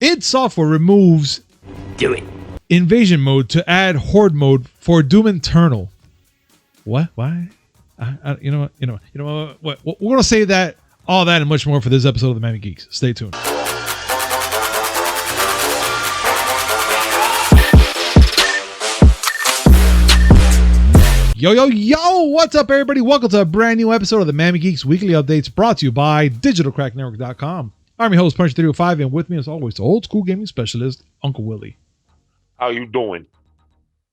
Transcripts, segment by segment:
id Software removes Do it. invasion mode to add horde mode for Doom Eternal. What? Why? You know what? We're gonna say that, all that, and much more for this episode of the Miami Geeks. Stay tuned. Yo, what's up, everybody? Welcome to a brand new episode of the Miami Geeks Weekly Updates, brought to you by DigitalCrackNetwork.com. I'm your host, Punch305, and with me, as always, the old school gaming specialist, Uncle Willie. How you doing?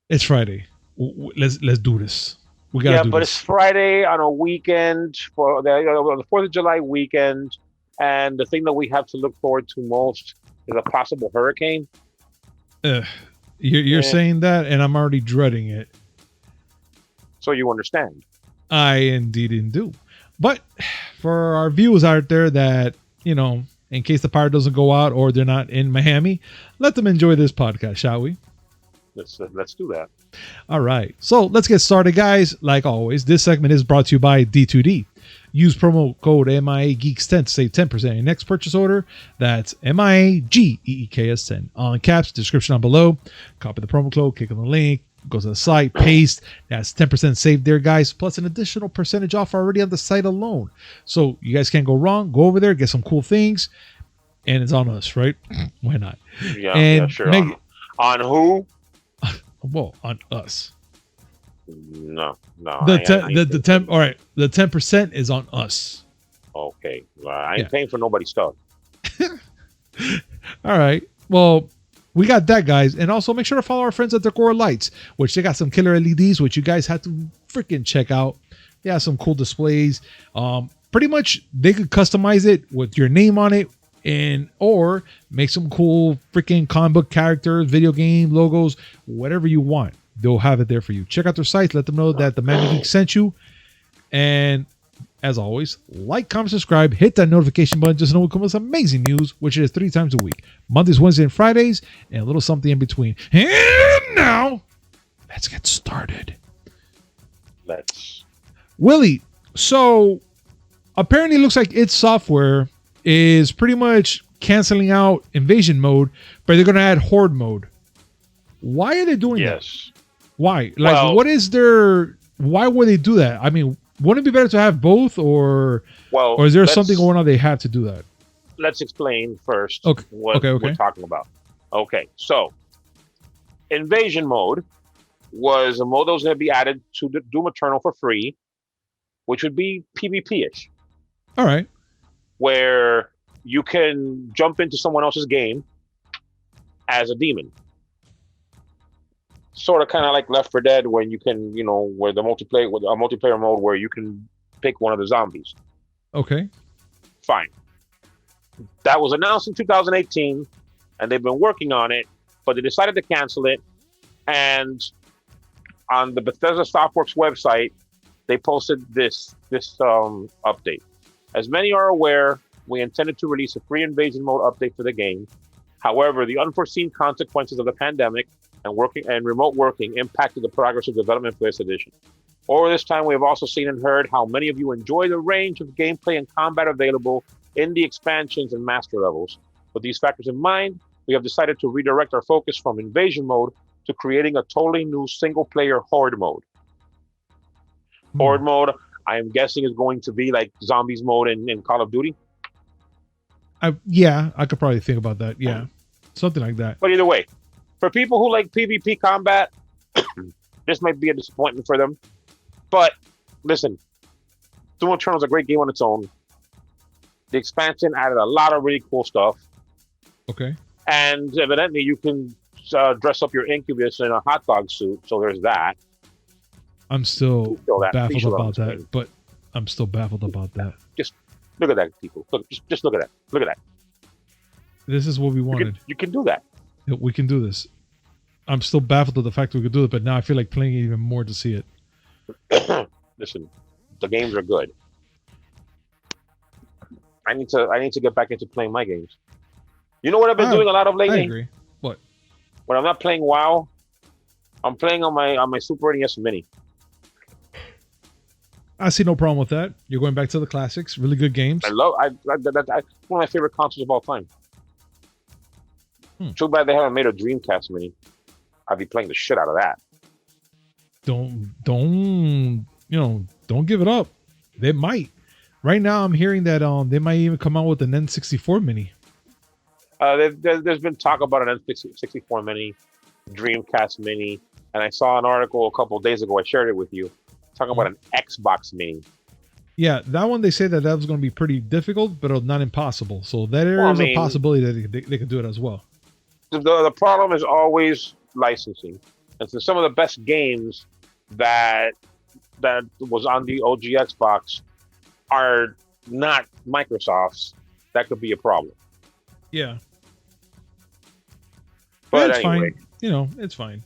It's Friday. Let's do this. We gotta do but this. It's Friday on a weekend for the 4th of July weekend, and the thing that we have to look forward to most is a possible hurricane. You're saying that, and I'm already dreading it. So you understand. I indeed do. But for our viewers out there that, in case the power doesn't go out or they're not in Miami, let them enjoy this podcast, shall we? Let's do that. All right. So let's get started, guys. Like always, this segment is brought to you by D2D. Use promo code MIAGeeks10 to save 10% on your next purchase order. That's MIAGEEKS10. All in caps, description down below. Copy the promo code, click on the link, go to the site, paste. That's 10% saved there, guys, plus an additional percentage off already on the site alone. So you guys can't go wrong. Go over there, get some cool things, and it's on us, right? Why not? Yeah, sure. On who? Well, on us. No. All right, the 10% is on us. Okay. Well, I ain't paying for nobody's stuff. All right. Well, we got that, guys. And also make sure to follow our friends at Decora Lights, which they got some killer LEDs, which you guys have to freaking check out. They have some cool displays. Pretty much they could customize it with your name on it, or make some cool freaking comic book characters, video game logos, whatever you want. They'll have it there for you. Check out their sites. Let them know that the Miami Geeks sent you. And as always, like, comment, subscribe, hit that notification button just to know when comes amazing news, which is 3 times a week. Mondays, Wednesdays, and Fridays, and a little something in between. And now, let's get started. Willie, so apparently it looks like id Software is pretty much canceling out invasion mode, but they're going to add horde mode. Why are they doing that? Why? What is their... Why would they do that? I mean, wouldn't it be better to have both, or is there something going on they have to do that? Let's explain first what we're talking about. Okay, so invasion mode was a mode that was going to be added to the Doom Eternal for free, which would be PvP-ish. All right. Where you can jump into someone else's game as a demon. Sort of kind of like Left 4 Dead, when you can, where the multiplayer mode where you can pick one of the zombies. Okay. Fine. That was announced in 2018, and they've been working on it, but they decided to cancel it. And on the Bethesda Softworks website, they posted this update. As many are aware, we intended to release a free invasion mode update for the game. However, the unforeseen consequences of the pandemic and remote working impacted the progress of development for this edition. Over this time, we have also seen and heard how many of you enjoy the range of gameplay and combat available in the expansions and master levels. With these factors in mind, we have decided to redirect our focus from invasion mode to creating a totally new single-player horde mode. Horde mode, I am guessing, is going to be like zombies mode in Call of Duty. I could probably think about that. Yeah, something like that. But either way, for people who like PvP combat, this might be a disappointment for them. But listen, Doom Eternal is a great game on its own. The expansion added a lot of really cool stuff. Okay. And evidently, you can dress up your Incubus in a hot dog suit. So there's that. I'm still baffled about that. But I'm still baffled about that. Just look at that, people. Look, just look at that. Look at that. This is what we wanted. You can do that. We can do this. I'm still baffled at the fact that we could do it, but now I feel like playing it even more to see it. Listen, the games are good. I need to get back into playing my games. You know what I've been doing a lot of lately? I agree. What? When I'm not playing WoW, I'm playing on my Super NES Mini. I see no problem with that. You're going back to the classics. Really good games. One of my favorite consoles of all time. Too bad they haven't made a Dreamcast Mini. I'd be playing the shit out of that. Don't don't give it up. They might. Right now, I'm hearing that they might even come out with an N64 Mini. There's been talk about an N64 Mini, Dreamcast Mini, and I saw an article a couple of days ago. I shared it with you, talking about an Xbox Mini. Yeah, that one they say that was going to be pretty difficult, but not impossible. So there is a possibility that they could do it as well. The problem is always licensing, and so some of the best games that was on the OG Xbox are not Microsoft's. That could be a problem. Yeah. But it's anyway. fine. It's fine.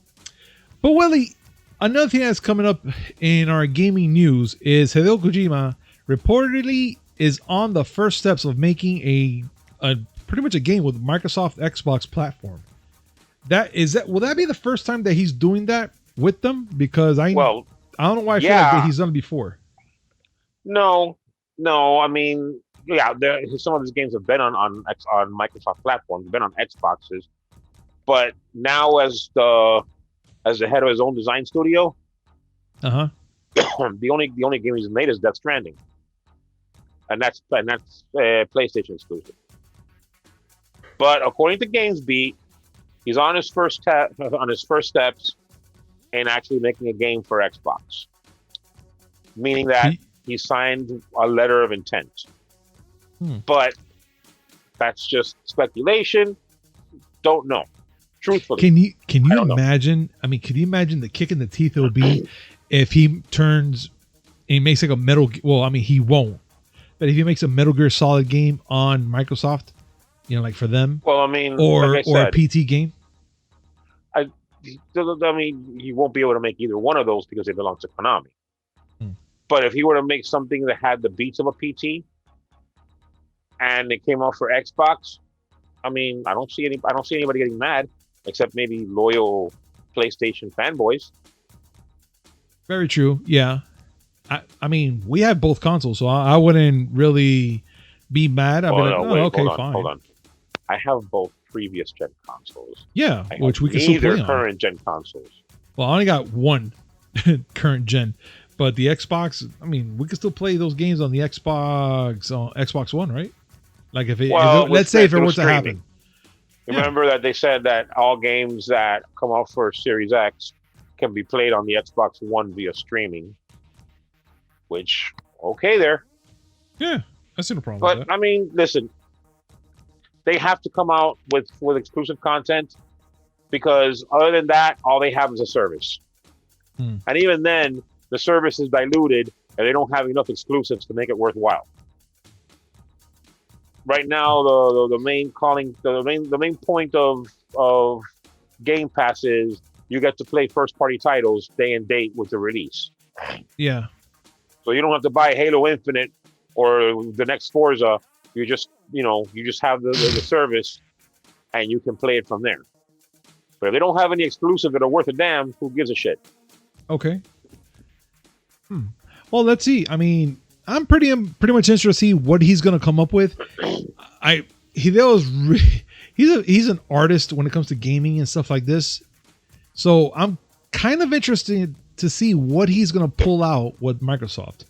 But Willie, another thing that's coming up in our gaming news is Hideo Kojima reportedly is on the first steps of making a pretty much a game with Microsoft Xbox platform. Will that be the first time that he's doing that with them? Because I don't know why I feel like that he's done it before. No. I mean, some of his games have been on Microsoft platforms, been on Xboxes, but now as the head of his own design studio, the only game he's made is Death Stranding, and that's PlayStation exclusive. But according to GamesBeat, he's on his first steps in actually making a game for Xbox, meaning that he signed a letter of intent. But that's just speculation. Don't know. Truthfully, can you imagine? I mean, can you imagine the kick in the teeth it would be if he turns and he makes like a Metal? Well, I mean, he won't. But if he makes a Metal Gear Solid game on Microsoft, like for them. Well, I mean, or a PT game. I mean, he won't be able to make either one of those because they belong to Konami. But if he were to make something that had the beats of a PT and it came out for Xbox, I mean, I don't see anybody getting mad except maybe loyal PlayStation fanboys. Very true. Yeah. I mean, we have both consoles, so I wouldn't really be mad. I'd be like, fine. Hold on. I have both previous gen consoles. Yeah, which we can still play on. Current gen consoles. Well, I only got one current gen, but the Xbox, I mean, we can still play those games on the Xbox One, right? Like let's say if it were to happen. Remember that they said that all games that come out for Series X can be played on the Xbox One via streaming. Which, okay there. Yeah, I see no problem with that. I mean, listen, they have to come out with exclusive content because other than that, all they have is a service. And even then, the service is diluted and they don't have enough exclusives to make it worthwhile. Right now, the main point of Game Pass is you get to play first party titles day and date with the release. Yeah. So you don't have to buy Halo Infinite or the next Forza. You just have the service and you can play it from there. But if they don't have any exclusive that are worth a damn, who gives a shit? Okay. Well, let's see. I mean, I'm pretty much interested to see what he's going to come up with. He's an artist when it comes to gaming and stuff like this. So I'm kind of interested to see what he's going to pull out with Microsoft.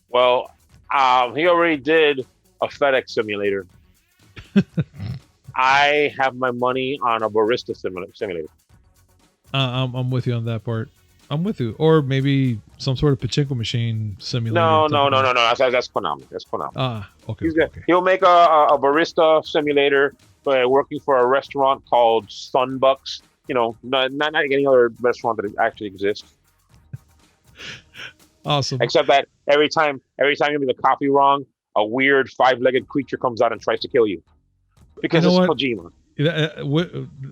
Well, he already did a FedEx simulator. I have my money on a barista simulator. I'm with you on that part. I'm with you. Or maybe some sort of pachinko machine simulator. No. That's Konami. That's Konami. Okay. He'll make a barista simulator working for a restaurant called Sunbucks. Not any other restaurant that actually exists. Awesome. Except that every time you make the coffee wrong, a weird 5-legged creature comes out and tries to kill you. Because it's Kojima.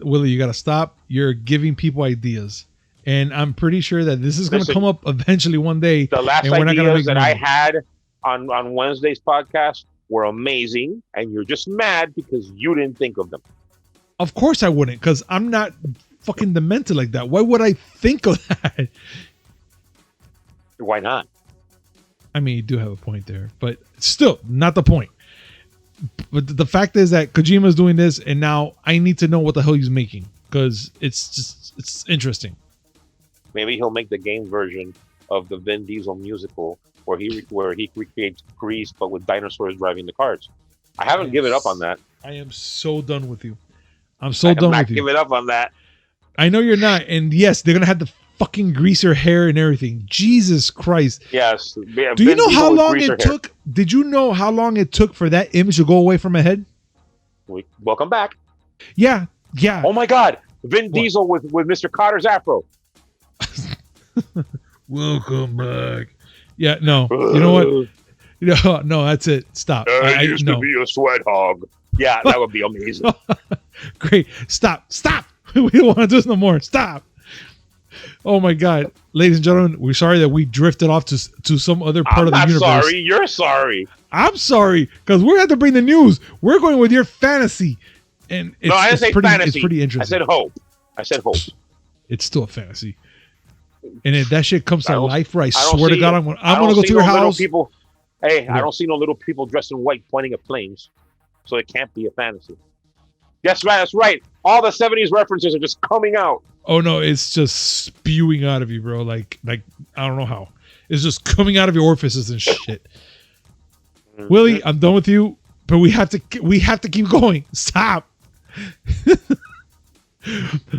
Willie, you got to stop. You're giving people ideas. And I'm pretty sure that this is going to come up eventually one day. The last ideas that I had on Wednesday's podcast were amazing. And you're just mad because you didn't think of them. Of course I wouldn't, because I'm not fucking demented like that. Why would I think of that? Why not? I mean, you do have a point there, but still not the point. But the fact is that Kojima's doing this, and now I need to know what the hell he's making because it's interesting. Maybe he'll make the game version of the Vin Diesel musical where he recreates Grease but with dinosaurs driving the cars. I haven't given up on that. I am so done with you. I'm so done with you. I'm not giving up on that. I know you're not. And yes, they're gonna have the fucking greaser hair and everything. Jesus Christ. Yes. Do you know how long it took? Did you know how long it took for that image to go away from my head? Welcome back. Yeah. Oh my God. Vin Diesel with Mr. Carter's afro. Welcome back. Yeah, no. You know what? No, that's it. Stop. I used to be a sweat hog. Yeah, that would be amazing. Great. Stop. We don't want to do this no more. Stop. Oh my God. Ladies and gentlemen, we're sorry that we drifted off to some other part of the universe. I'm sorry. You're sorry. I'm sorry because we're going to have to bring the news. We're going with your fantasy. And I didn't say fantasy. It's pretty interesting. I said hope. It's still a fantasy. And if that shit comes to life, I swear to God, I'm gonna go to your house. I don't see no little people dressed in white pointing at planes, so it can't be a fantasy. That's right. All the 70s references are just coming out. Oh no, it's just spewing out of you, bro. Like I don't know how. It's just coming out of your orifices and shit. Willie, I'm done with you, but we have to keep going. Stop.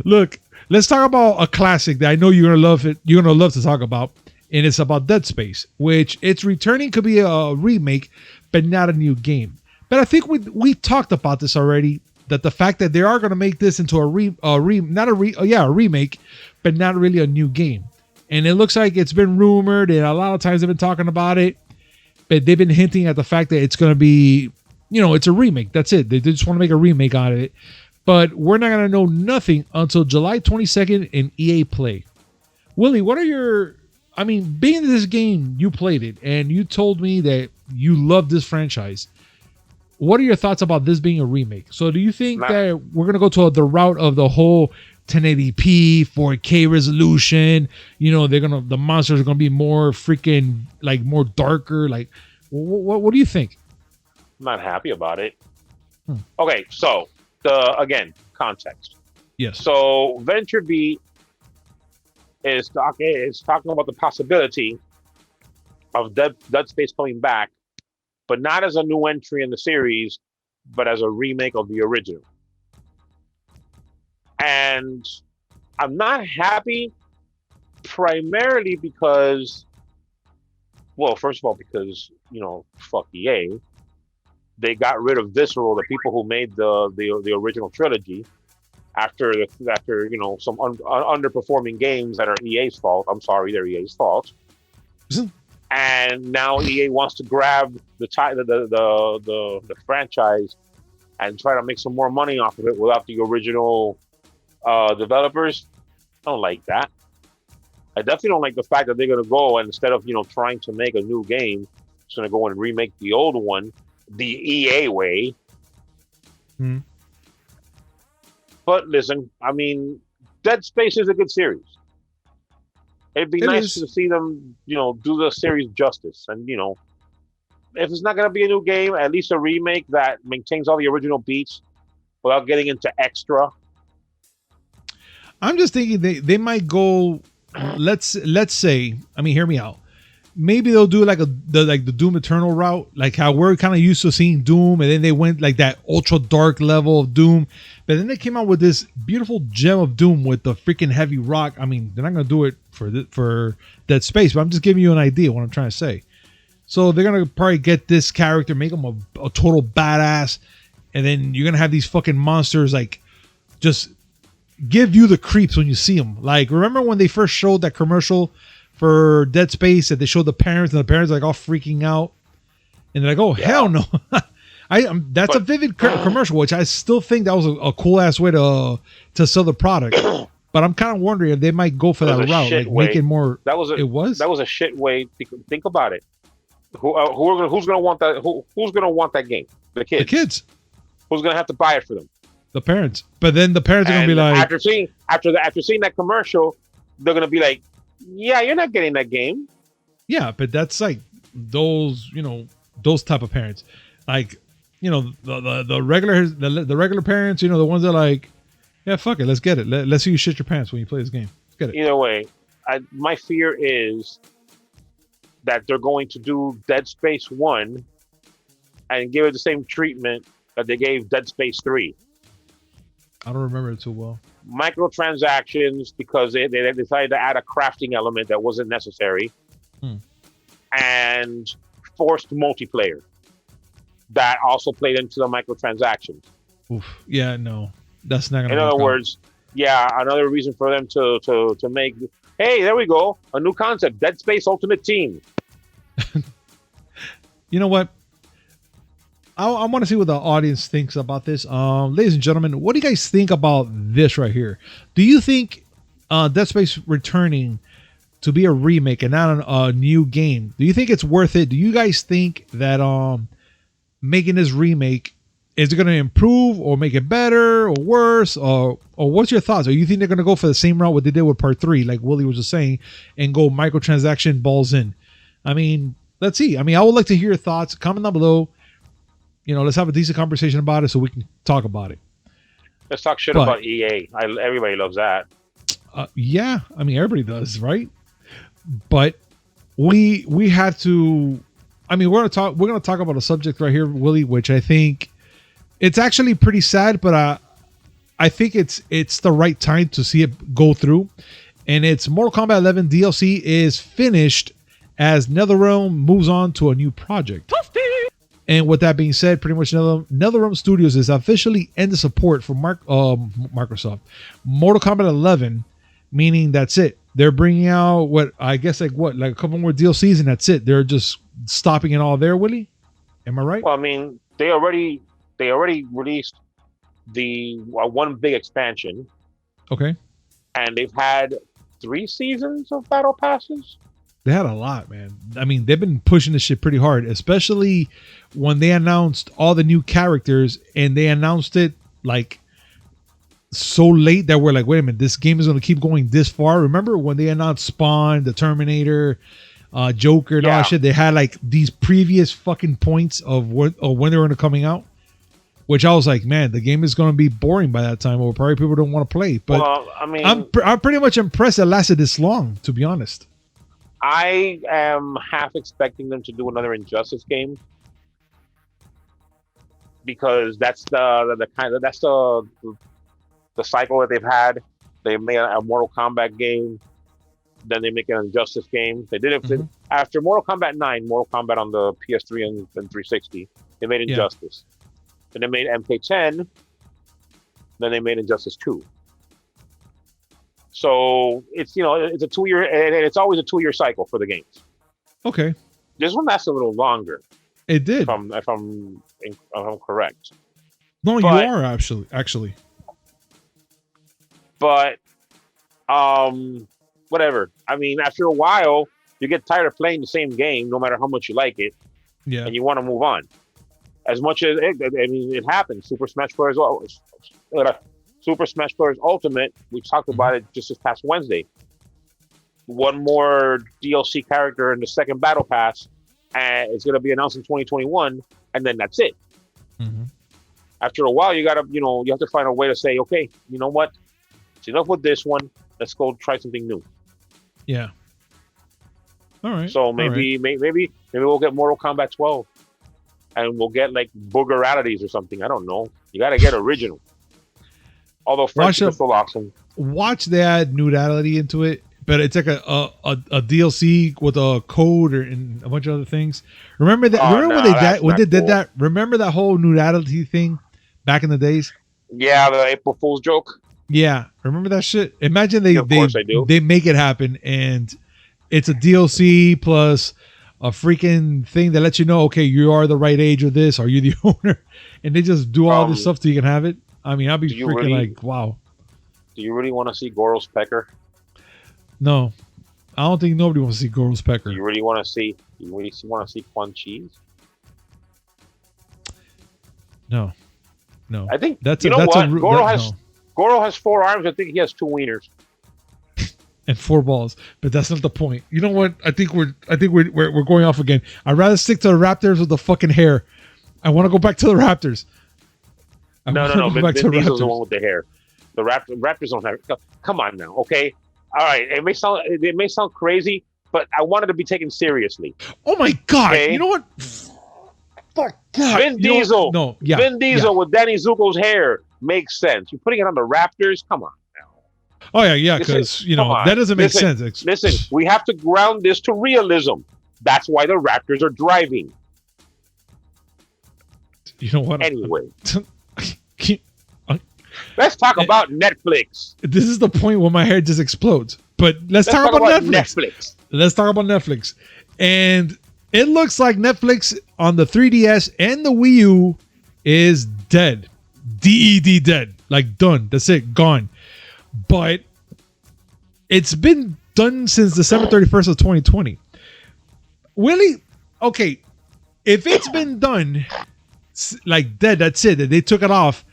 Look. Let's talk about a classic that I know you're gonna love it. You're gonna love to talk about, and it's about Dead Space, which it's returning could be a remake, but not a new game. But I think we talked about this already. That the fact that they are gonna make this into a remake, but not really a new game. And it looks like it's been rumored, and a lot of times they've been talking about it, but they've been hinting at the fact that it's gonna be, it's a remake. That's it. They just want to make a remake out of it. But we're not going to know nothing until July 22nd in EA Play. Willie, what are your... being in this game, you played it, and you told me that you love this franchise. What are your thoughts about this being a remake? So do you think that we're going to go to the route of the whole 1080p, 4K resolution? The monsters are going to be more freaking, more darker? What do you think? I'm not happy about it. Okay, so... again, context. Yes. So Venture Beat is talking about the possibility of Dead Space coming back, but not as a new entry in the series, but as a remake of the original. And I'm not happy primarily because, well, first of all, because, fuck EA. They got rid of Visceral, the people who made the original trilogy, after some underperforming games that are EA's fault. I'm sorry, they're EA's fault. And now EA wants to grab the franchise and try to make some more money off of it without the original developers. I don't like that. I definitely don't like the fact that they're going to go and instead of trying to make a new game, it's going to go and remake the old one the EA way. But listen, Dead Space is a good series. It'd be nice to see them, do the series justice. And, if it's not going to be a new game, at least a remake that maintains all the original beats without getting into extra. I'm just thinking they might go, let's say, hear me out. Maybe they'll do the Doom Eternal route, like how we're kind of used to seeing Doom, and then they went like that ultra dark level of Doom, but then they came out with this beautiful gem of Doom with the freaking heavy rock. They're not gonna do it for Dead Space, but I'm just giving you an idea what I'm trying to say. So they're gonna probably get this character, make him a total badass, and then you're gonna have these fucking monsters just give you the creeps when you see them. Like, remember when they first showed that commercial for Dead Space that they showed the parents, and the parents are all freaking out, and they're like, "Oh hell no!" That's a vivid commercial, which I still think that was a cool ass way to sell the product. But I'm kind of wondering if they might go for that route, make it more. That was a shit way. Think about it. Who's gonna want that? Who's gonna want that game? The kids. The kids. Who's gonna have to buy it for them? The parents. But then the parents are gonna be like, after seeing that commercial, they're gonna be like, yeah, you're not getting that game. Yeah, but that's like those type of parents. Like, you know, the regular parents, you know, the ones that are like, yeah, fuck it, let's get it. Let's see you shit your pants when you play this game. Let's get it. Either way, my fear is that they're going to do Dead Space 1 and give it the same treatment that they gave Dead Space 3. I don't remember it too well. Microtransactions, because they decided to add a crafting element that wasn't necessary, and forced multiplayer that also played into the microtransactions. Oof. Yeah, no, that's not gonna. In other words, yeah, another reason for them to make. Hey, there we go, a new concept: Dead Space Ultimate Team. You know what? I want to see what the audience thinks about this. Ladies and gentlemen, what do you guys think about this right here? Do you think Dead Space returning to be a remake and not a new game, do you think it's worth it? Do you guys think that making this remake, is it going to improve or make it better or worse? Or what's your thoughts? Or you think they're going to go for the same route what they did with Part 3, like Willie was just saying, and go microtransaction balls in? I mean, let's see. I mean, I would like to hear your thoughts. Comment down below. You know, let's have a decent conversation about it so we can talk about it. Let's talk shit about EA. Everybody loves that. Yeah, I mean, everybody does, right? But we have to. I mean, we're gonna talk about a subject right here, Willie, which I think it's actually pretty sad, but I think it's the right time to see it go through. And it's Mortal Kombat 11 DLC is finished as NetherRealm moves on to a new project. And with that being said, pretty much NetherRealm Studios is officially ended support for Microsoft. Mortal Kombat 11, meaning that's it. They're bringing out like a couple more DLCs and that's it. They're just stopping it all there, Willie. Am I right? Well, I mean, they already released the one big expansion. Okay. And they've had 3 seasons of battle passes. They had a lot, man. I mean, they've been pushing this shit pretty hard, especially when they announced all the new characters, and they announced it like so late that we're like, wait a minute, this game is going to keep going this far. Remember when they announced Spawn, the Terminator, Joker, and all that shit? They had like these previous fucking points of when they were going to coming out, which I was like, man, the game is going to be boring by that time, or probably people don't want to play. But I mean, I'm pretty much impressed it lasted this long, to be honest. I am half expecting them to do another Injustice game, because that's the cycle that they've had. They made a Mortal Kombat game, then they make an Injustice game. They did it after Mortal Kombat 9, Mortal Kombat on the PS3 and 360. They made Injustice. Then they made MK10. Then they made Injustice 2. So it's it's a 2-year, and it's always a 2-year cycle for the games. Okay. This one lasts a little longer. It did. If I'm correct. No, you are actually. But whatever. I mean, after a while, you get tired of playing the same game, no matter how much you like it. Yeah. And you want to move on. As much as it happens. Super Smash Bros. Super Smash Bros. Ultimate, we talked about it just this past Wednesday. One more DLC character in the second battle pass, and it's going to be announced in 2021, and then that's it. After a while, you have to find a way to say, okay, you know what? It's enough with this one. Let's go try something new. Yeah. All right. So maybe we'll get Mortal Kombat 12, and we'll get like Boogeralities or something. I don't know. You got to get original. Although French is still awesome. Watch they add nudality into it, but it's like a DLC with a code and a bunch of other things. Remember that? When they did that? Remember that whole nudality thing back in the days? Yeah, the April Fool's joke. Yeah, remember that shit? Imagine they make it happen, and it's a DLC plus a freaking thing that lets you know, okay, you are the right age of this. Are you the owner? And they just do all this stuff so you can have it. I mean, I'll be freaking like, wow. Do you really want to see Goro's Pecker? No, I don't think nobody wants to see Goro's Pecker. You really want to see Quan Chi's? No. I think Goro has 4 arms. I think he has 2 wieners and 4 balls. But that's not the point. You know what? I think we're going off again. I'd rather stick to the Raptors with the fucking hair. I want to go back to the Raptors. No. Vin Diesel's the one with the hair. The Raptors don't have. Come on now, okay? All right. It may sound crazy, but I wanted to be taken seriously. Oh my God! Okay? You know what? Fuck God. Vin Diesel. No, yeah. Vin Diesel with Danny Zuko's hair makes sense. You're putting it on the Raptors. Come on now. Oh yeah, because that doesn't make sense. Listen, we have to ground this to realism. That's why the Raptors are driving. You know what? Anyway, let's talk about Netflix. This is the point where my hair just explodes. But let's talk about Netflix. Let's talk about Netflix. And it looks like Netflix on the 3DS and the Wii U is dead. DED dead. Like done. That's it. Gone. But it's been done since December 31st of 2020. Really? Okay. If it's been done like dead, that's it. They took it off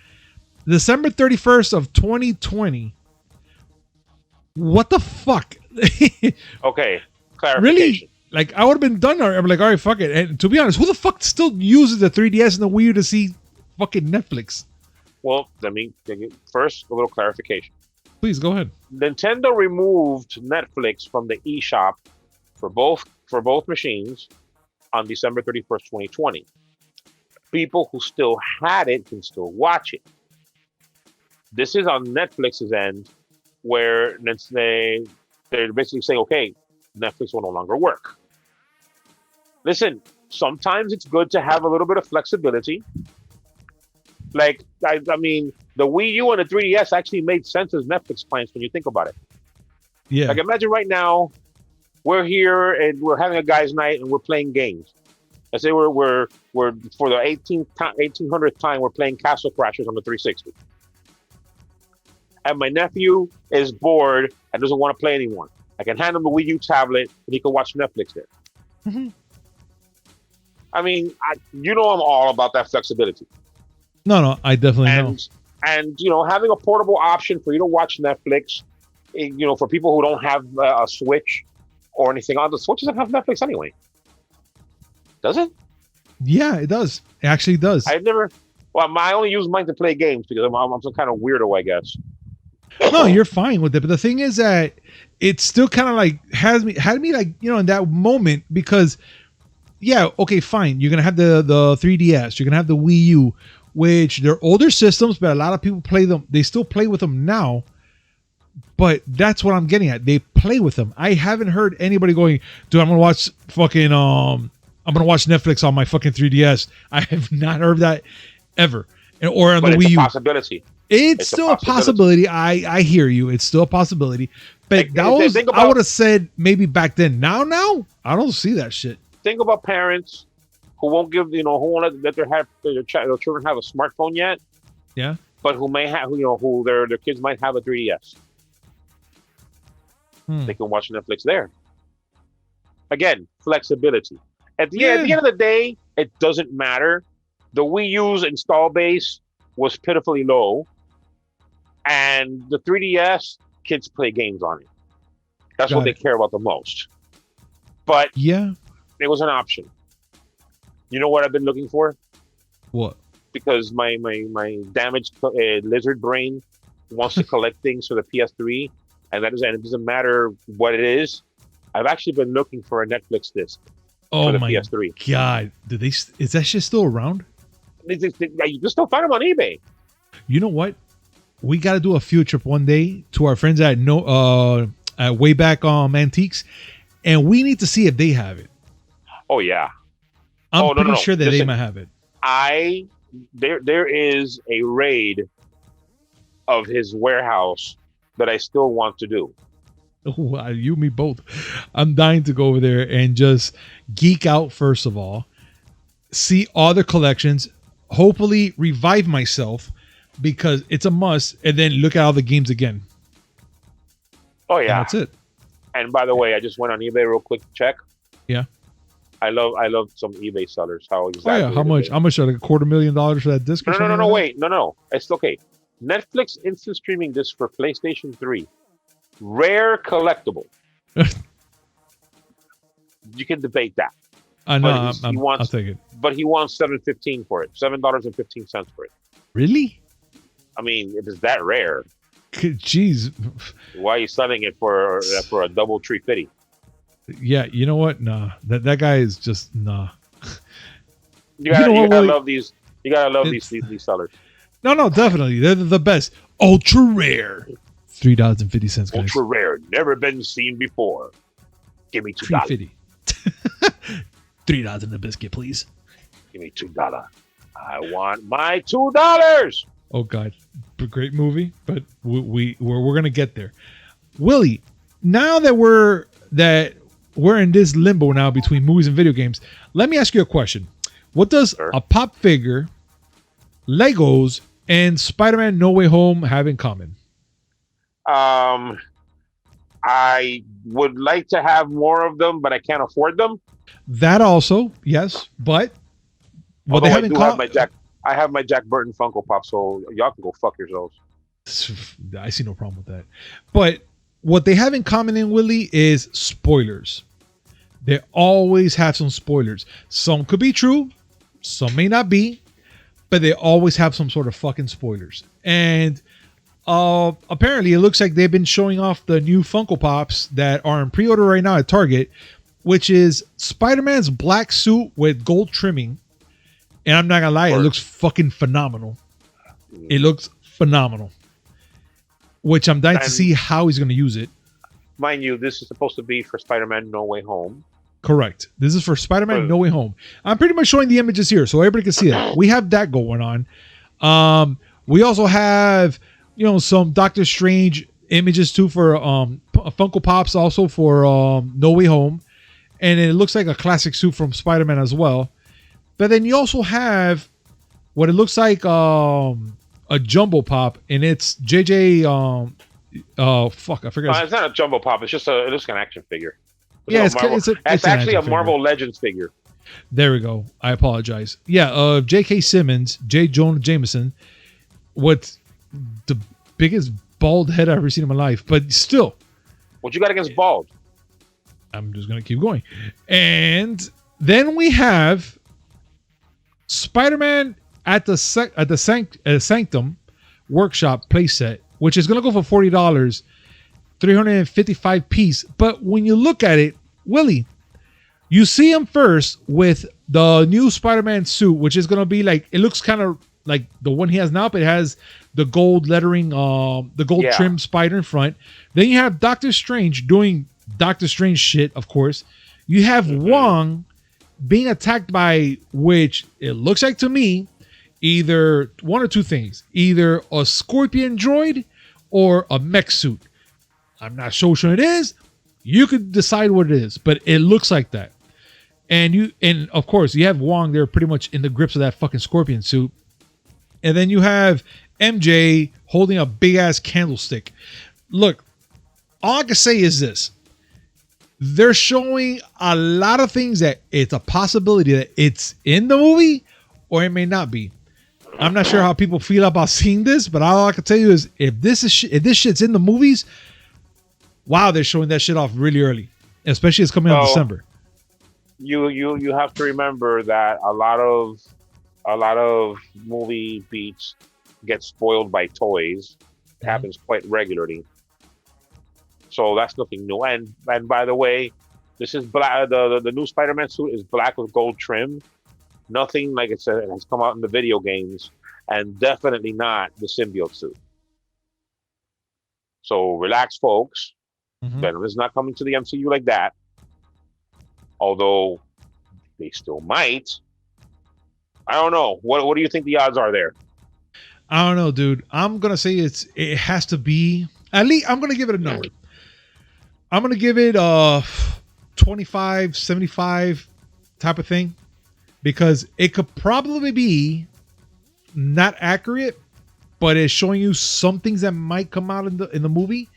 December 31st of 2020. What the fuck? Okay. Clarification. Really? Like, I would have been done. I'm like, all right, fuck it. And to be honest, who the fuck still uses the 3DS and the Wii U to see fucking Netflix? Well, first, a little clarification. Please, go ahead. Nintendo removed Netflix from the eShop for both machines on December 31st, 2020. People who still had it can still watch it. This is on Netflix's end, where they're basically saying, okay, Netflix will no longer work. Listen, sometimes it's good to have a little bit of flexibility. Like, I mean, the Wii U and the 3DS actually made sense as Netflix clients when you think about it. Yeah. Like, imagine right now, we're here and we're having a guys' night and we're playing games. Let's say we're for the 1800th time, we're playing Castle Crashers on the 360. And my nephew is bored and doesn't want to play anymore. I can hand him the Wii U tablet and he can watch Netflix there. Mm-hmm. I mean, I'm all about that flexibility. No, I definitely know. And having a portable option for you to watch Netflix, for people who don't have a Switch or anything on the Switch doesn't have Netflix anyway. Does it? Yeah, it does. It actually does. I only use mine to play games because I'm some kind of weirdo, I guess. No, you're fine with it. But the thing is that it still kind of like had me like, in that moment because, yeah, okay, fine. You're going to have the 3DS. You're going to have the Wii U, which they're older systems, but a lot of people play them. They still play with them now. But that's what I'm getting at. They play with them. I haven't heard anybody going, dude, I'm going to watch fucking, I'm going to watch Netflix on my fucking 3DS. I have not heard that ever. Or on the Wii U. Possibility. It's still a possibility. I hear you. It's still a possibility. But I would have said maybe back then. Now, I don't see that shit. Think about parents who won't give, who won't let their children have a smartphone yet. Yeah. But who may have, who their kids might have a 3DS. They can watch Netflix there. Again, flexibility. At the end of the day, it doesn't matter. The Wii U's install base was pitifully low. And the 3DS, kids play games on it. That's what they care about the most. But yeah, it was an option. You know what I've been looking for? What? Because my damaged lizard brain wants to collect things for the PS3, and it doesn't matter what it is. I've actually been looking for a Netflix disc for the PS3. God, is that shit still around? You can still find them on eBay. You know what? We got to do a field trip one day to our friends at Wayback Antiques, and we need to see if they have it. Oh yeah, I'm pretty sure that they might have it. There is a raid of his warehouse that I still want to do. Oh, you and me both. I'm dying to go over there and just geek out first of all, see all the collections, hopefully revive myself because it's a must, and then look at all the games again. Oh yeah, and that's it. And by the way, I just went on eBay real quick to check. Yeah. I love some eBay sellers. How much? How much? Like $250,000 for that disc? No. Wait, no. It's okay. Netflix instant streaming disc for PlayStation 3, rare collectible. You can debate that. No, he I'll wants, take it. but he wants $7.15 for it. $7.15 for it. Really? I mean, if it's that rare, Jeez. why are you selling it for a double $350? Yeah, you know what? Nah, that guy is just nah. You gotta Willie? love these. You gotta love It's- these sellers. No, definitely. They're the best. Ultra rare. $3.50, guys. Ultra rare, never been seen before. Give me $2. $3.50. $3 in the biscuit, please. Give me $2. I want my $2. Oh God, great movie, but we're gonna get there. Willie, now that we're in this limbo now between movies and video games, let me ask you a question. What does a pop figure, Legos, and Spider-Man No Way Home have in common? I would like to have more of them, but I can't afford them. That also, yes, but what they have in common. I have my Jack Burton Funko Pop, so y'all can go fuck yourselves. I see no problem with that. But what they have in common in Willie is spoilers. They always have some spoilers. Some could be true, some may not be, but they always have some sort of fucking spoilers. And apparently it looks like they've been showing off the new Funko Pops that are in pre-order right now at Target, which is Spider-Man's black suit with gold trimming. And I'm not gonna lie, it looks fucking phenomenal. It looks phenomenal. Which I'm dying to see how he's gonna use it. Mind you, this is supposed to be for Spider-Man No Way Home. Correct. This is for Spider-Man No Way Home. I'm pretty much showing the images here so everybody can see it. We have that going on. We also have, some Doctor Strange images too for Funko Pops also for No Way Home. And it looks like a classic suit from Spider-Man as well. But then you also have what it looks like a jumbo pop, and it's JJ. Fuck, I forget. It's not a jumbo pop. It's just it looks like an action figure. It's actually a Marvel Legends figure. There we go. I apologize. Yeah, J.K. Simmons, Jonah Jameson. What's the biggest bald head I've ever seen in my life? But still, what you got against bald? I'm just gonna keep going, and then we have Spider-Man at the Sanctum Workshop playset, which is going to go for $40, 355 piece. But when you look at it, Willie, you see him first with the new Spider-Man suit, which is going to be like, it looks kind of like the one he has now, but it has the gold lettering, the gold trim spider in front. Then you have Doctor Strange doing Doctor Strange shit, of course. You have Wong being attacked by, which it looks like to me, either one or two things. Either a Scorpion droid or a mech suit. I'm not so sure it is. You could decide what it is, but it looks like that. And of course, you have Wong there pretty much in the grips of that fucking Scorpion suit. And then you have MJ holding a big ass candlestick. Look, all I can say is this. They're showing a lot of things that it's a possibility that it's in the movie or it may not be. I'm not sure how people feel about seeing this, but all I can tell you is if this shit's in the movies, wow, they're showing that shit off really early, especially it's coming out in December. You have to remember that a lot of movie beats get spoiled by toys. It happens quite regularly. So that's nothing new. And by the way, this is black. The new Spider-Man suit is black with gold trim. Nothing like it has come out in the video games, and definitely not the symbiote suit. So relax, folks. Venom is not coming to the MCU like that. Although they still might. I don't know. What do you think the odds are there? I don't know, dude. I'm gonna say it has to be at least. I'm gonna give it a number. I'm going to give it a 25, 75 type of thing because it could probably be not accurate, but it's showing you some things that might come out in the movie.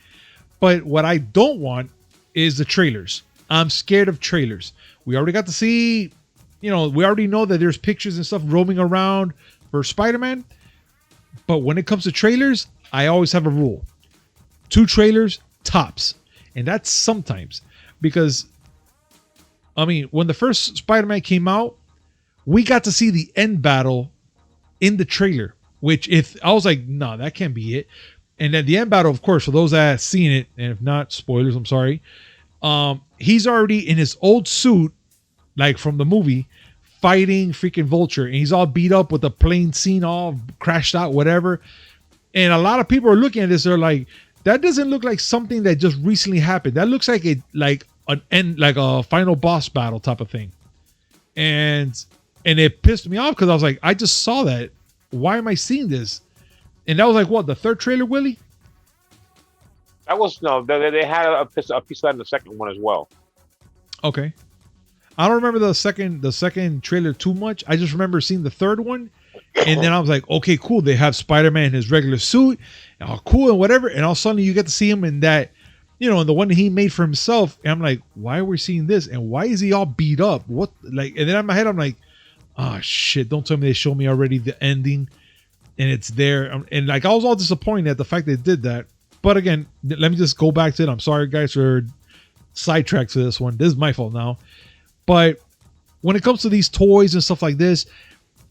But what I don't want is the trailers. I'm scared of trailers. We already got to see, we already know that there's pictures and stuff roaming around for Spider-Man. But when it comes to trailers, I always have a rule. 2 trailers, tops. And that's sometimes because I mean, when the first Spider-Man came out, we got to see the end battle in the trailer, which if I was like, no, that can't be it. And then the end battle, of course, for those that have seen it, and if not, spoilers, I'm sorry. He's already in his old suit, like from the movie, fighting freaking Vulture, and he's all beat up with the plane scene all crashed out, whatever. And a lot of people are looking at this, they're like, that doesn't look like something that just recently happened. That looks like a final boss battle type of thing. And it pissed me off because I was like, I just saw that. Why am I seeing this? And that was like, what, the third trailer, Willie? That was, no, they had a piece of that in the second one as well. Okay. I don't remember the second trailer too much. I just remember seeing the third one. And then I was like, okay, cool. They have Spider-Man in his regular suit. Oh, cool and whatever. And all of a sudden you get to see him in that, in the one that he made for himself. And I'm like, why are we seeing this? And why is he all beat up? What, like, and then in my head, I'm like, oh shit, don't tell me they showed me already the ending and it's there. And like, I was all disappointed at the fact they did that. But again, let me just go back to it. I'm sorry guys for sidetracked to this one. This is my fault now. But when it comes to these toys and stuff like this,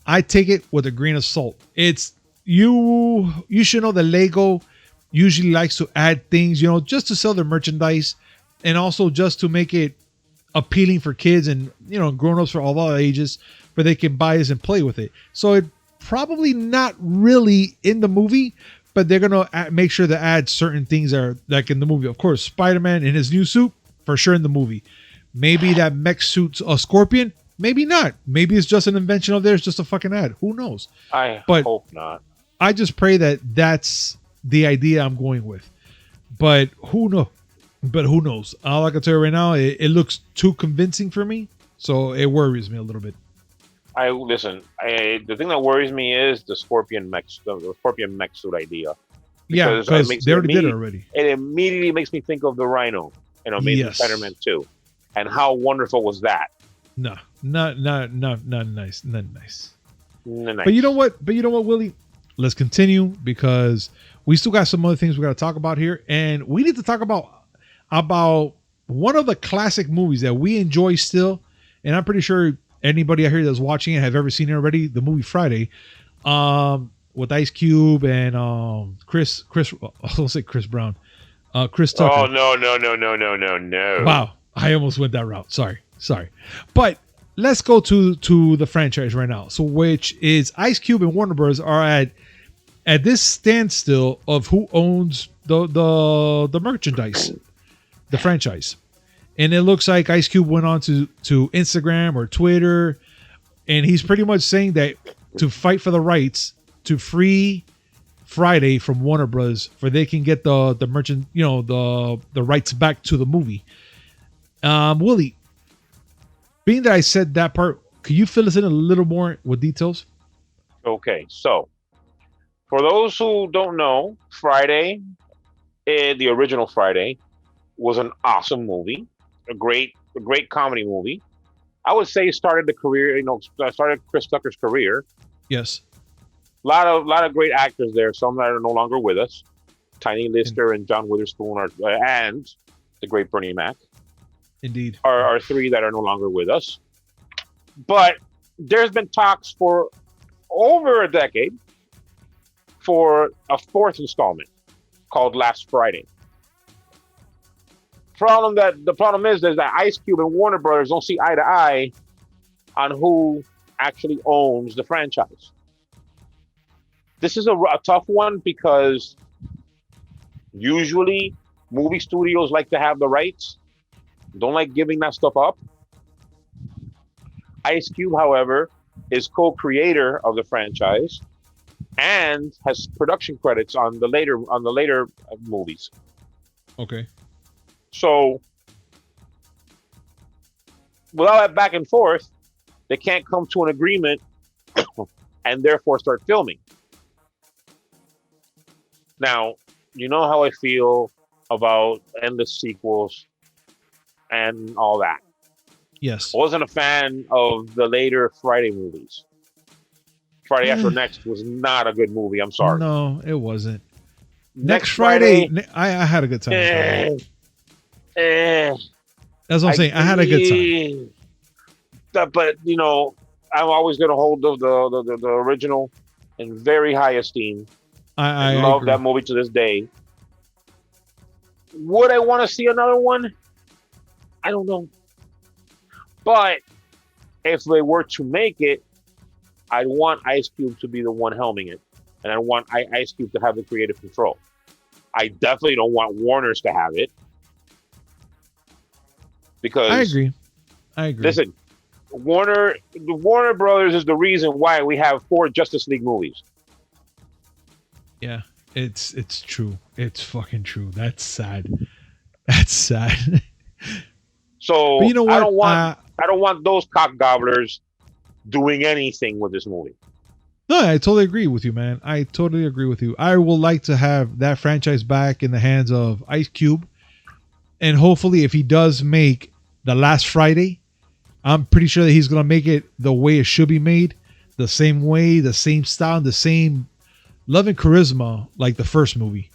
I take it with a grain of salt. It's you should know that Lego usually likes to add things, just to sell their merchandise and also just to make it appealing for kids and, grown-ups for all ages, where they can buy this and play with it. So it probably not really in the movie, but they're going to make sure to add certain things that are like in the movie. Of course, Spider-Man in his new suit, for sure in the movie. Maybe that mech suit's a Scorpion. Maybe not. Maybe it's just an invention of theirs, just a fucking ad. Who knows? I hope not. I just pray that that's the idea I'm going with. But who knows? All I can tell you right now, it looks too convincing for me, so it worries me a little bit. The thing that worries me is the Scorpion mech suit idea. Yeah, because they already did it already. It immediately makes me think of the Rhino in Amazing Spider-Man 2. And how wonderful was that? No, not nice. Not nice. Nice. But you know what, Willie? Let's continue because we still got some other things we got to talk about here. And we need to talk about one of the classic movies that we enjoy still. And I'm pretty sure anybody out here that's watching it have ever seen it already, the movie Friday. With Ice Cube and Chris I'll say Chris Brown. Chris Tucker. Oh no. Wow. I almost went that route. Sorry. But let's go to the franchise right now. So which is Ice Cube and Warner Bros. Are at this standstill of who owns the merchandise, the franchise. And it looks like Ice Cube went on to Instagram or Twitter, and he's pretty much saying that to fight for the rights to free Friday from Warner Bros. For they can get the merchant, the rights back to the movie. Willie, being that I said that part, could you fill us in a little more with details? Okay, so for those who don't know, Friday, the original Friday, was an awesome movie, a great comedy movie. I would say started Chris Tucker's career. Yes. A lot of great actors there. Some that are no longer with us. Tiny Lister and John Witherspoon and the great Bernie Mac. Indeed. Are three that are no longer with us. But there's been talks for over a decade for a fourth installment called Last Friday. The problem is that Ice Cube and Warner Brothers don't see eye to eye on who actually owns the franchise. This is a tough one because usually movie studios like to have the rights. Don't like giving that stuff up. Ice Cube, however, is co-creator of the franchise and has production credits on the later movies. Okay. So without that back and forth, they can't come to an agreement and therefore start filming. Now, you know how I feel about endless sequels and all that. Yes. I wasn't a fan of the later Friday movies. Friday After Next was not a good movie. I'm sorry. No, it wasn't. Next Friday I had a good time. That's what I'm saying. I had a good time. But I'm always going to hold the original in very high esteem. I love agree. that movie to this day. Would I want to see another one? I don't know. But if they were to make it, I'd want Ice Cube to be the one helming it, and I want Ice Cube to have the creative control. I definitely don't want Warner's to have it because I agree. Listen, the Warner Brothers is the reason why we have 4 Justice League movies. Yeah, it's true. It's fucking true. That's sad. That's sad. So but you know what? I don't want those cock gobblers doing anything with this movie. No, I totally agree with you, man. I totally agree with you. I would like to have that franchise back in the hands of Ice Cube. And hopefully, if he does make The Last Friday, I'm pretty sure that he's going to make it the way it should be made. The same way, the same style, the same love and charisma like the first movie.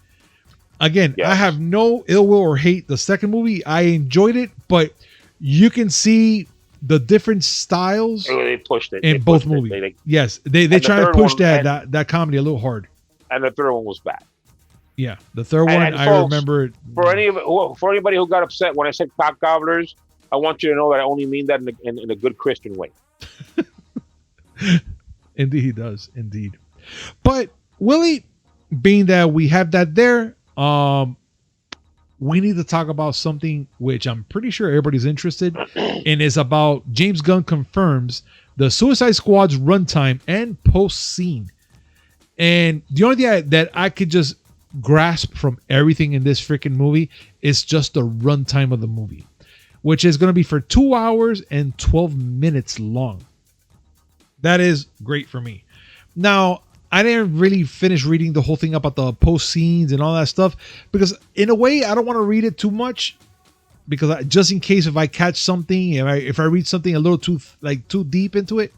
Again, yes. I have no ill will or hate the second movie. I enjoyed it, but you can see the different styles they pushed it in both movies. Yes, they try to push that comedy a little hard. And the third one was bad. Yeah, the third one, and I folks, remember it. For anybody who got upset when I said cock gobblers, I want you to know that I only mean that in a good Christian way. Indeed, he does. Indeed. But, Willie, being that we have that there, we need to talk about something which I'm pretty sure everybody's interested in. Is about James Gunn confirms the Suicide Squad's runtime and post scene. And the only thing that I could just grasp from everything in this freaking movie is just the runtime of the movie, which is going to be for 2 hours and 12 minutes long. That is great for me. Now, I didn't really finish reading the whole thing about the post scenes and all that stuff because in a way I don't want to read it too much because just in case if I catch something, if I read something a little too deep into it,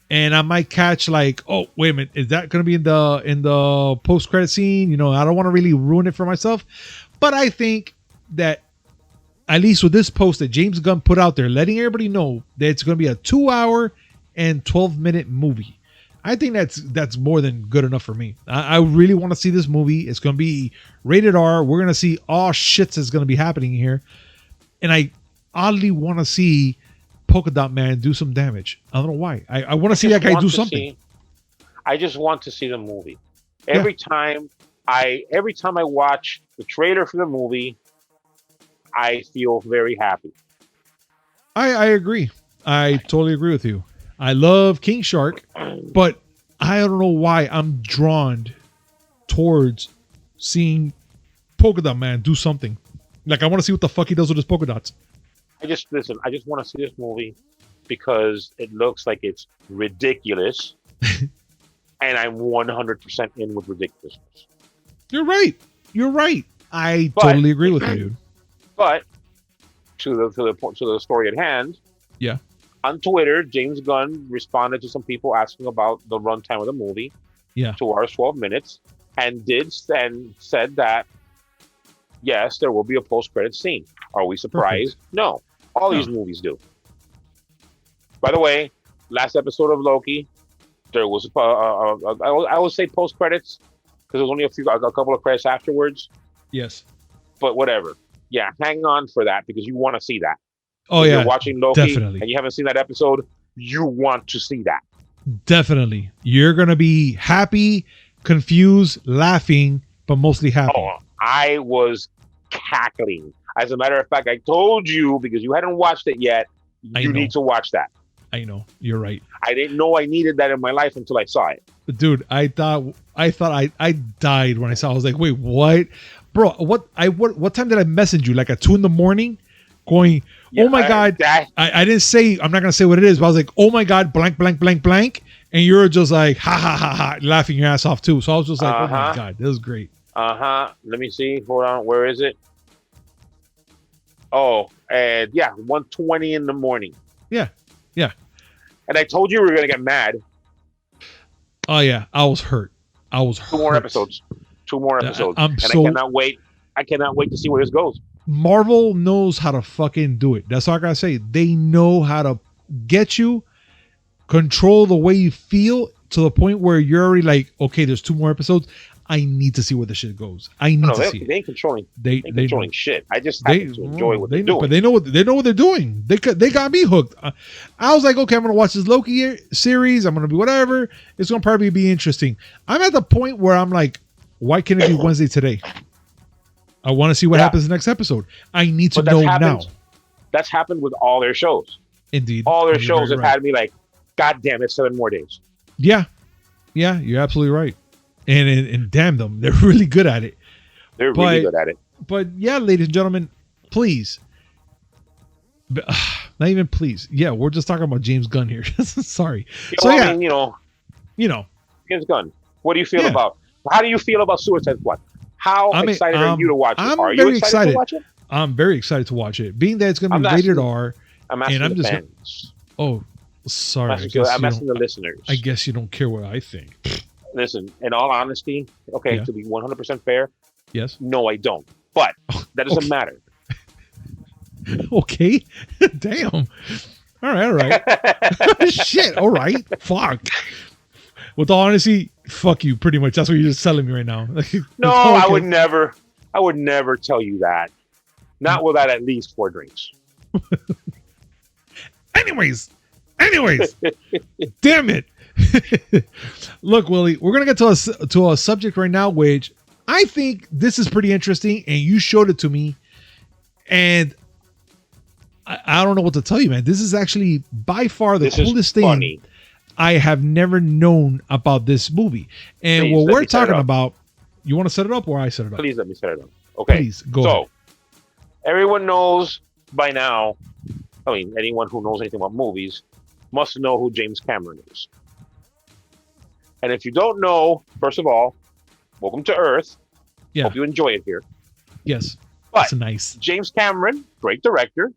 and I might catch like, oh wait a minute, is that going to be in the post credit scene? I don't want to really ruin it for myself, but I think that at least with this post that James Gunn put out there, letting everybody know that it's going to be a 2 hour and 12-minute movie. I think that's more than good enough for me. I really want to see this movie. It's going to be rated R. We're going to see all shit that's going to be happening here. And I oddly want to see Polka Dot Man do some damage. I don't know why. I want to see that guy do something. I just want to see the movie. Every time I watch the trailer for the movie, I feel very happy. I agree. I totally agree with you. I love King Shark, but I don't know why I'm drawn towards seeing Polka Dot Man do something. Like, I want to see what the fuck he does with his polka dots. I just want to see this movie because it looks like it's ridiculous. And I'm 100% in with ridiculousness. You're right. I totally agree with you, dude. But to the story at hand. Yeah. On Twitter, James Gunn responded to some people asking about the runtime of the movie. Yeah. 2 hours, 12 minutes. And said that, yes, there will be a post-credit scene. Are we surprised? Perfect. No. All these movies do. By the way, last episode of Loki, there was I would say post-credits because there was only a couple of credits afterwards. Yes. But whatever. Yeah, hang on for that because you want to see that. Oh, if you're watching Loki definitely. And you haven't seen that episode, you want to see that. Definitely. You're going to be happy, confused, laughing, but mostly happy. Oh, I was cackling. As a matter of fact, I told you, because you hadn't watched it yet, you need to watch that. I know. You're right. I didn't know I needed that in my life until I saw it. Dude, I thought I died when I saw it. I was like, wait, what? Bro, what time did I message you? Like at 2 a.m? Going, oh my God. I didn't say, I'm not going to say what it is, but I was like, oh my God, blank, blank, blank, blank. And you're just like, ha, ha, ha, ha, laughing your ass off too. So I was just like, oh my God, this is great. Let me see. Hold on. Where is it? Oh, and 1:20 in the morning. Yeah. Yeah. And I told you we were going to get mad. Oh yeah. I was hurt. Two more episodes. I cannot wait. I cannot wait to see where this goes. Marvel knows how to fucking do it. That's all I gotta say. They know how to get you, control the way you feel to the point where you're already like, okay, there's 2 more episodes. I need to see where the shit goes. I need to see. They ain't controlling. They controlling shit. I just happen to enjoy what they're doing. But they know what they're doing. They got me hooked. I was like, okay, I'm gonna watch this Loki series. I'm gonna be whatever. It's gonna probably be interesting. I'm at the point where I'm like, why can't it be Wednesday today? I want to see what happens in the next episode. I need to know now. That's happened with all their shows. Indeed, all their shows have had me like, God damn it, 7 more days. Yeah, you're absolutely right. And damn them, they're really good at it. They're really good at it. But yeah, ladies and gentlemen, please, not even please. Yeah, we're just talking about James Gunn here. Sorry. I mean, James Gunn. What do you feel about? How do you feel about Suicide Squad? How excited are you to watch it? Are you excited to watch it? I'm very excited to watch it. Being that it's going to be rated R. I'm asking the fans. Sorry. I'm asking the listeners. I guess you don't care what I think. Listen, in all honesty, to be 100% fair, yes. No, I don't. But that doesn't matter. Okay. Damn. All right. Shit. All right. Fuck. With all honesty, fuck you. Pretty much. That's what you're just telling me right now. No, okay. I would never tell you that. Not without at least 4 drinks. Anyways. Damn it. Look, Willie, we're gonna get to a subject right now, which I think this is pretty interesting, and you showed it to me, and I don't know what to tell you, man. This is actually by far the coolest thing I have never known about this movie. And please, what we're talking about, you want to set it up or I set it up? Please let me set it up. Okay. Please go ahead. Everyone knows by now. I mean, anyone who knows anything about movies must know who James Cameron is. And if you don't know, first of all, welcome to Earth. Yeah. Hope you enjoy it here. Yes. But that's nice. James Cameron, great director,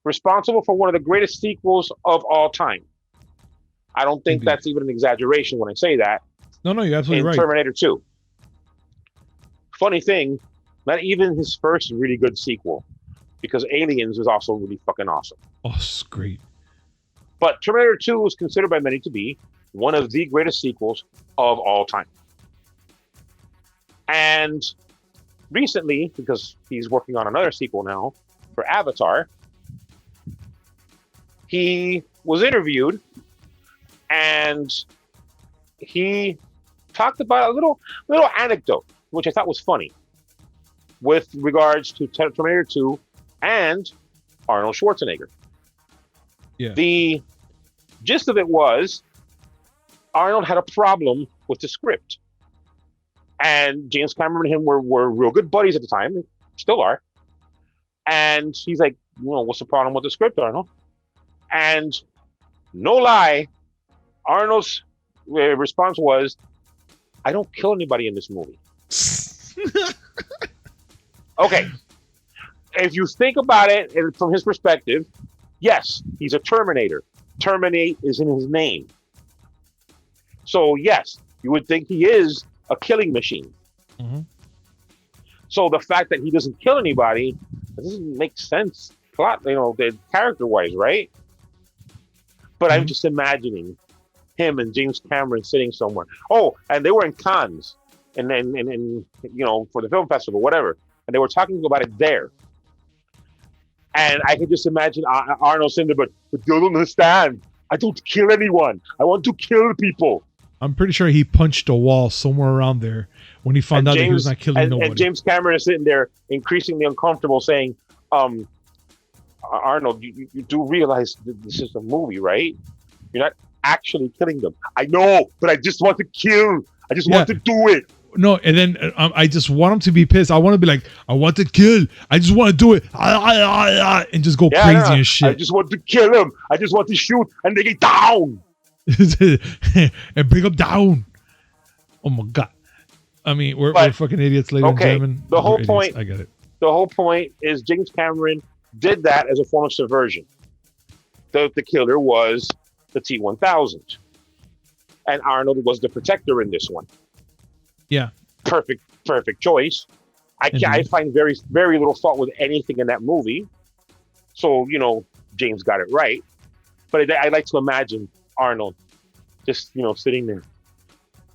responsible for one of the greatest sequels of all time. I don't think that's even an exaggeration when I say that. No, you're absolutely right. Terminator 2. Funny thing, not even his first really good sequel, because Aliens is also really fucking awesome. Oh, it's great. But Terminator 2 is considered by many to be one of the greatest sequels of all time. And recently, because he's working on another sequel now for Avatar, he was interviewed and he talked about a little anecdote, which I thought was funny, with regards to Terminator 2 and Arnold Schwarzenegger. Yeah. The gist of it was Arnold had a problem with the script. And James Cameron and him were real good buddies at the time, still are. And he's like, what's the problem with the script, Arnold? And no lie, Arnold's response was, I don't kill anybody in this movie. Okay. If you think about it from his perspective, yes, he's a Terminator. Terminate is in his name. So yes, you would think he is a killing machine. Mm-hmm. So the fact that he doesn't kill anybody doesn't make sense, plot, character-wise, right? But I'm just imagining him and James Cameron sitting somewhere. Oh, and they were in Cannes, and for the film festival, whatever, and they were talking about it there. And I could just imagine Arnold saying, but you don't understand. I don't kill anyone. I want to kill people. I'm pretty sure he punched a wall somewhere around there when he found out that he was not killing nobody. And James Cameron is sitting there increasingly uncomfortable saying, Arnold, you do realize that this is a movie, right? You're not actually killing them. I know, but I just want to kill. I just want to do it. No, and then I just want him to be pissed. I want to be like, I want to kill. I just want to do it. And just go crazy and shit. I just want to kill him. I just want to shoot and they get down. And bring him down. Oh my God. I mean, we're fucking idiots, ladies and gentlemen. The whole point, I get it. The whole point is James Cameron did that as a form of subversion. The killer was the T-1000. And Arnold was the protector in this one. Yeah. Perfect choice. I find very, very little fault with anything in that movie. So, James got it right. But I like to imagine Arnold just, sitting there.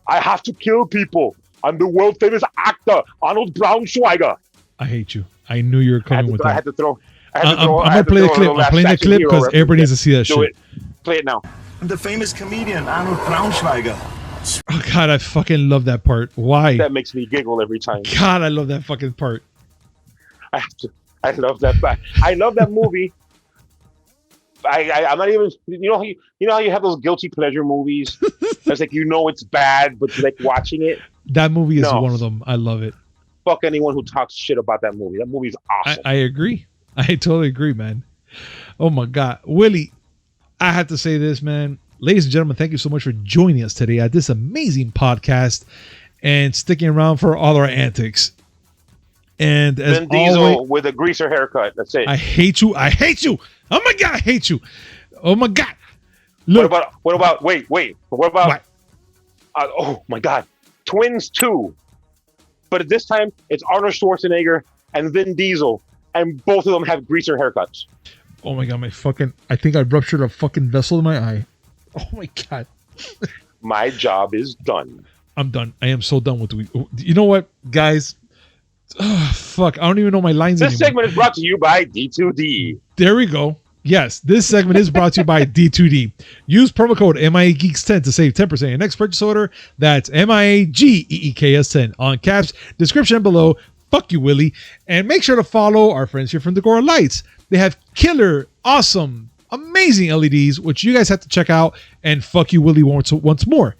I have to kill people. I'm the world famous actor, Arnold Braunschweiger. I hate you. I knew you were coming with that. I had to throw. I'm gonna play the clip. I'm playing the clip because everybody needs to see that shit. Do it. Play it now. I'm the famous comedian, Arnold Braunschweiger. Oh God, I fucking love that part. Why? That makes me giggle every time. God, I love that fucking part. I love that. I love that movie. I'm not even. How you have those guilty pleasure movies. It's like it's bad, but you like watching it. That movie is one of them. I love it. Fuck anyone who talks shit about that movie. That movie's awesome. I agree. I totally agree, man. Oh my God, Willie, I have to say this, man. Ladies and gentlemen, thank you so much for joining us today at this amazing podcast and sticking around for all our antics. And as Vin Diesel always, with a greaser haircut. That's it. I hate you. I hate you. Oh my God, I hate you. Oh my God. Look. What about? Wait. What about? What? Oh my God, Twins 2. But this time it's Arnold Schwarzenegger and Vin Diesel, and both of them have greaser haircuts. Oh my God, I think I ruptured a fucking vessel in my eye. Oh my God. My job is done. I'm done. I am so done with you know what, guys? Oh, fuck. I don't even know my lines This anymore. segment is brought to you by D2D. There we go. Yes, this segment is brought to you by D2D. Use promo code MIAGeeks10 to save 10% on your next purchase order. That's MIAGEEKS10 on caps. Description below. Fuck you, Willie. And make sure to follow our friends here from Decora Lights. They have killer, awesome, amazing LEDs, which you guys have to check out. And fuck you, Willie, once more.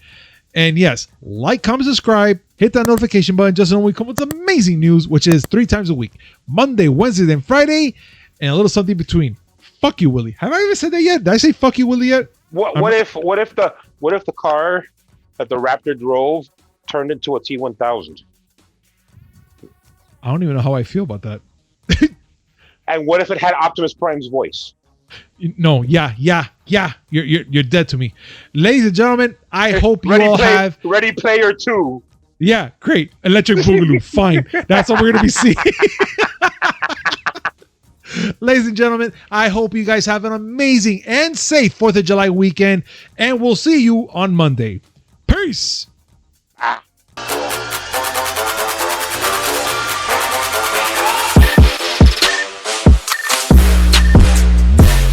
And yes, like, comment, subscribe, hit that notification button just so we come with amazing news, which is 3 times a week. Monday, Wednesday, then Friday, and a little something between. Fuck you, Willie. Have I even said that yet? Did I say fuck you, Willie yet? What if the car that the Raptor drove turned into a T1000? I don't even know how I feel about that. And what if it had Optimus Prime's voice? No, yeah. You're dead to me. Ladies and gentlemen, I hope you all have Ready Player 2. Yeah, great. Electric Boogaloo. Fine. That's what we're gonna be seeing. Ladies and gentlemen, I hope you guys have an amazing and safe 4th of July weekend, and we'll see you on Monday. Peace. Ah.